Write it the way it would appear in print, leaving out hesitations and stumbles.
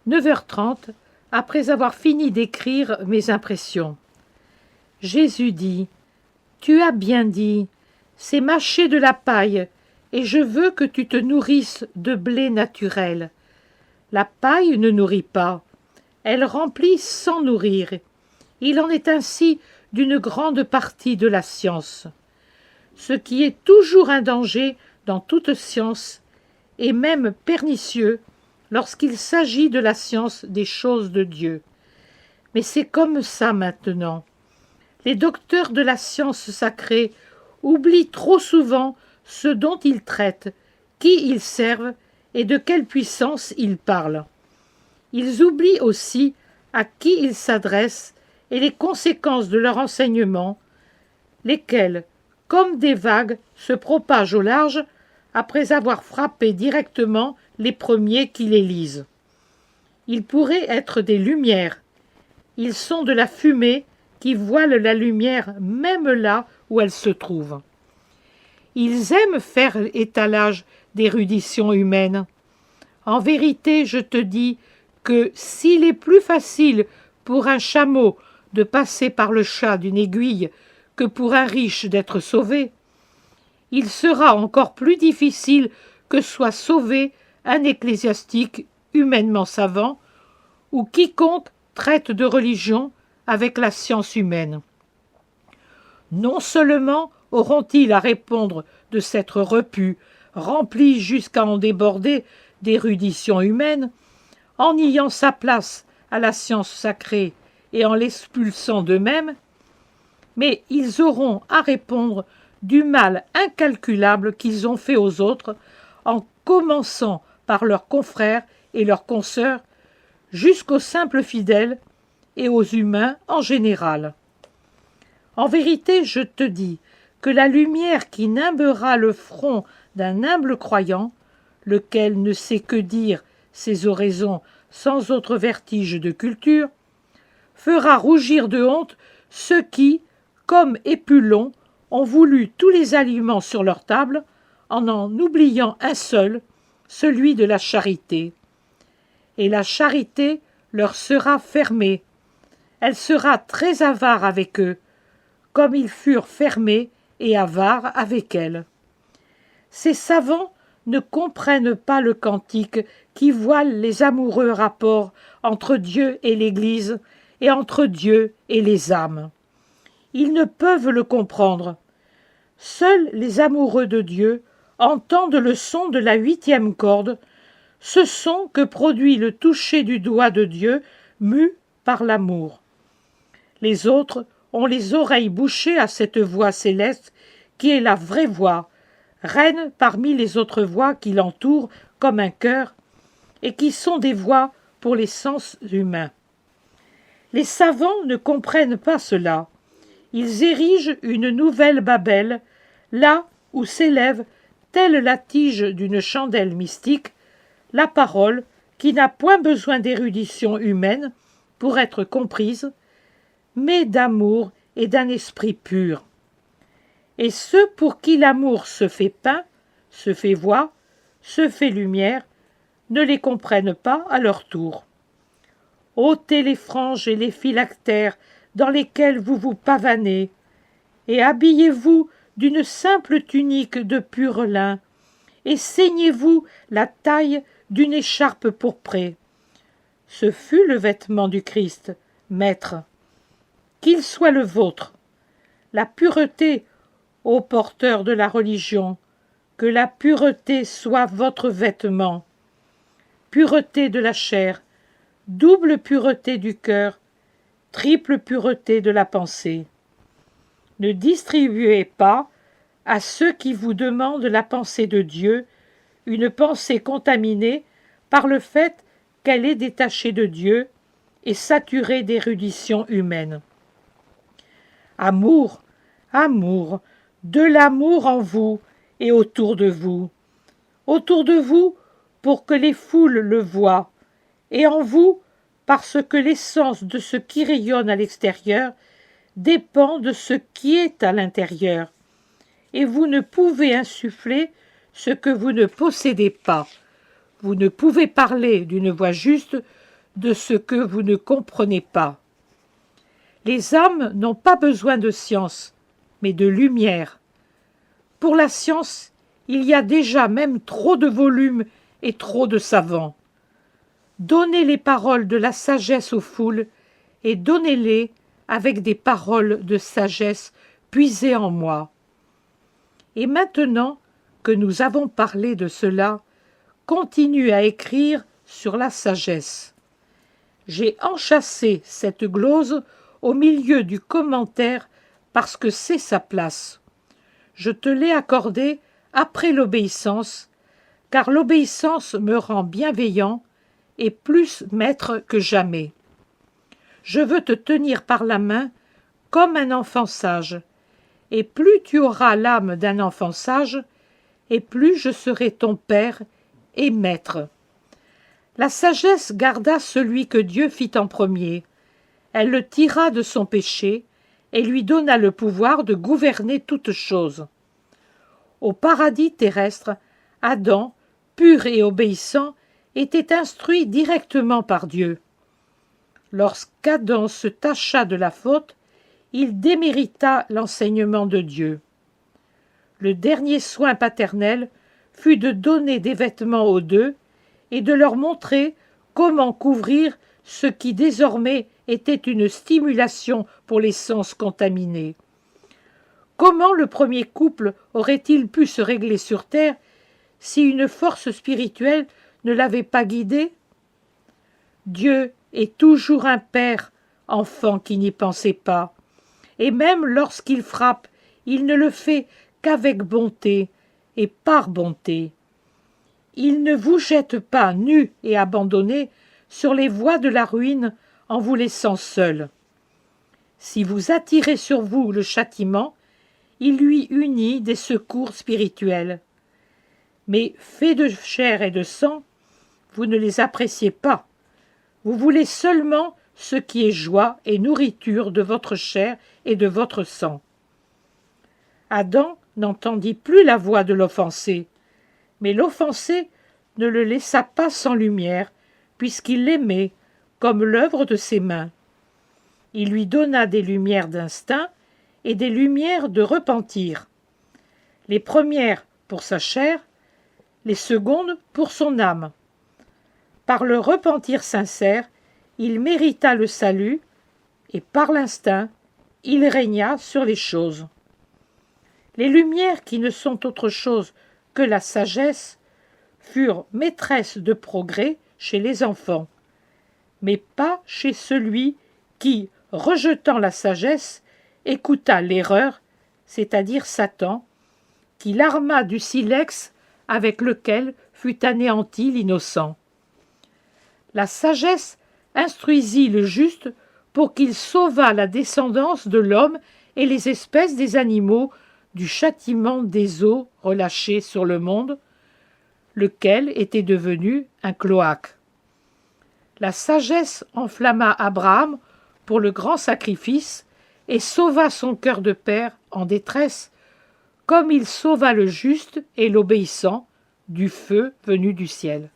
9h30, après avoir fini d'écrire mes impressions. Jésus dit : « Tu as bien dit, c'est mâcher de la paille, et je veux que tu te nourrisses de blé naturel. La paille ne nourrit pas, elle remplit sans nourrir. Il en est ainsi d'une grande partie de la science. Ce qui est toujours un danger dans toute science, et même pernicieux, lorsqu'il s'agit de la science des choses de Dieu. Mais c'est comme ça maintenant. Les docteurs de la science sacrée oublient trop souvent ce dont ils traitent, qui ils servent et de quelle puissance ils parlent. Ils oublient aussi à qui ils s'adressent et les conséquences de leur enseignement, lesquelles, comme des vagues, se propagent au large après avoir frappé directement les premiers qui les lisent. Ils pourraient être des lumières. Ils sont de la fumée qui voile la lumière même là où elle se trouve. Ils aiment faire étalage d'érudition humaine. En vérité, je te dis que s'il est plus facile pour un chameau de passer par le chat d'une aiguille que pour un riche d'être sauvé, il sera encore plus difficile que soit sauvé un ecclésiastique humainement savant ou quiconque traite de religion avec la science humaine. Non seulement auront-ils à répondre de s'être repus, remplis jusqu'à en déborder d'érudition humaine, en niant sa place à la science sacrée et en l'expulsant d'eux-mêmes, mais ils auront à répondre du mal incalculable qu'ils ont fait aux autres, en commençant par leurs confrères et leurs consoeurs, jusqu'aux simples fidèles et aux humains en général. En vérité, je te dis que la lumière qui nimbera le front d'un humble croyant, lequel ne sait que dire ses oraisons sans autre vertige de culture, fera rougir de honte ceux qui, comme Épulon, ont voulu tous les aliments sur leur table, en oubliant un seul, celui de la charité. Et la charité leur sera fermée. Elle sera très avare avec eux, comme ils furent fermés et avares avec elle. Ces savants ne comprennent pas le cantique qui voile les amoureux rapports entre Dieu et l'Église et entre Dieu et les âmes. Ils ne peuvent le comprendre. Seuls les amoureux de Dieu entendent le son de la 8e corde, ce son que produit le toucher du doigt de Dieu mu par l'amour. Les autres ont les oreilles bouchées à cette voix céleste qui est la vraie voix, reine parmi les autres voix qui l'entourent comme un chœur et qui sont des voix pour les sens humains. Les savants ne comprennent pas cela. Ils érigent une nouvelle Babel, là où s'élève, telle la tige d'une chandelle mystique, la parole qui n'a point besoin d'érudition humaine pour être comprise, mais d'amour et d'un esprit pur. Et ceux pour qui l'amour se fait pain, se fait voix, se fait lumière, ne les comprennent pas à leur tour. Ôtez les franges et les phylactères dans lesquels vous vous pavanez, et habillez-vous d'une simple tunique de pur lin, et ceignez-vous la taille d'une écharpe pourprée. Ce fut le vêtement du Christ, Maître. Qu'il soit le vôtre. La pureté, ô porteurs de la religion, que la pureté soit votre vêtement. Pureté de la chair, double pureté du cœur, triple pureté de la pensée. Ne distribuez pas, à ceux qui vous demandent la pensée de Dieu, une pensée contaminée par le fait qu'elle est détachée de Dieu et saturée d'érudition humaine. Amour, amour, de l'amour en vous et autour de vous. Autour de vous pour que les foules le voient, et en vous parce que l'essence de ce qui rayonne à l'extérieur dépend de ce qui est à l'intérieur, et vous ne pouvez insuffler ce que vous ne possédez pas. Vous ne pouvez parler d'une voix juste de ce que vous ne comprenez pas. Les âmes n'ont pas besoin de science, mais de lumière. Pour la science, il y a déjà même trop de volumes et trop de savants. Donnez les paroles de la sagesse aux foules et donnez-les avec des paroles de sagesse puisées en moi. Et maintenant que nous avons parlé de cela, continue à écrire sur la sagesse. J'ai enchâssé cette glose au milieu du commentaire parce que c'est sa place. Je te l'ai accordée après l'obéissance, car l'obéissance me rend bienveillant et plus maître que jamais. Je veux te tenir par la main comme un enfant sage, et plus tu auras l'âme d'un enfant sage, et plus je serai ton père et maître. La sagesse garda celui que Dieu fit en premier. Elle le tira de son péché et lui donna le pouvoir de gouverner toutes choses. Au paradis terrestre, Adam, pur et obéissant, était instruit directement par Dieu. Lorsqu'Adam se tacha de la faute, il démérita l'enseignement de Dieu. Le dernier soin paternel fut de donner des vêtements aux deux et de leur montrer comment couvrir ce qui désormais était une stimulation pour les sens contaminés. Comment le premier couple aurait-il pu se régler sur terre si une force spirituelle ne l'avait pas guidé? Dieu est toujours un père, enfant qui n'y pensait pas, et même lorsqu'il frappe, il ne le fait qu'avec bonté et par bonté. Il ne vous jette pas nus et abandonnés sur les voies de la ruine en vous laissant seuls. Si vous attirez sur vous le châtiment, il lui unit des secours spirituels. Mais faits de chair et de sang, vous ne les appréciez pas. Vous voulez seulement ce qui est joie et nourriture de votre chair et de votre sang. Adam n'entendit plus la voix de l'offensé, mais l'offensé ne le laissa pas sans lumière, puisqu'il l'aimait comme l'œuvre de ses mains. Il lui donna des lumières d'instinct et des lumières de repentir. Les premières pour sa chair, les secondes pour son âme. Par le repentir sincère, il mérita le salut, et par l'instinct, il régna sur les choses. Les lumières qui ne sont autre chose que la sagesse furent maîtresses de progrès chez les enfants, mais pas chez celui qui, rejetant la sagesse, écouta l'erreur, c'est-à-dire Satan, qui l'arma du silex avec lequel fut anéanti l'innocent. La sagesse instruisit le juste pour qu'il sauvât la descendance de l'homme et les espèces des animaux du châtiment des eaux relâchées sur le monde, lequel était devenu un cloaque. La sagesse enflamma Abraham pour le grand sacrifice et sauva son cœur de père en détresse, comme il sauva le juste et l'obéissant du feu venu du ciel.